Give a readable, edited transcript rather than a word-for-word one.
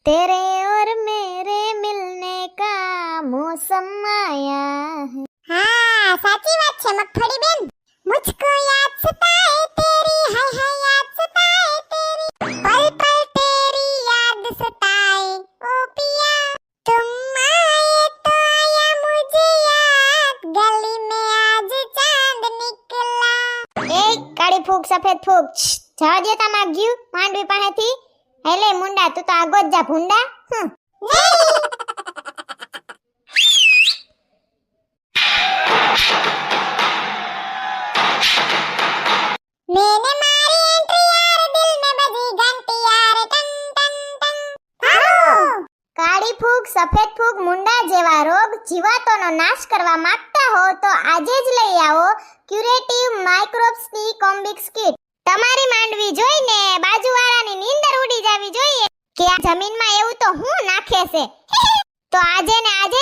तेरे और मेरे मिलने का मौसम आया है। हाँ साची बात છે મગફળી બેન मुझको याद सताए तेरी हाय हाय याद सताए तेरी पल पल तेरी याद सताए ओ पिया तुम आए तो आया मुझे याद गली में आज चांद निकला એ કાળી ફૂગ સફેદ ફૂગ જવા દેતા માંગ્યું માંડવી પાસેથી હેલે મુંડા તું તો આગો જ જા ભૂંડા मैंने मारी एंट्री यार दिल में बजी घंटी यार टन टन टन हालो કાળી ફૂગ સફેદ ફૂગ મુંડા જેવા રોગ જીવાતોનો નાશ કરવા માંગતા હો તો આજે જ લઈ આવો ક્યુરેટિવ માઇક્રોબ્સની કોમ્બિક્સ કિટ તમારી માંડવી જોઈને બાજુવાળાની નીંદર ઉડી જાવી જોઈએ કે આ જમીનમાં એવું તો હું નાખે છે તો આજે ને આજે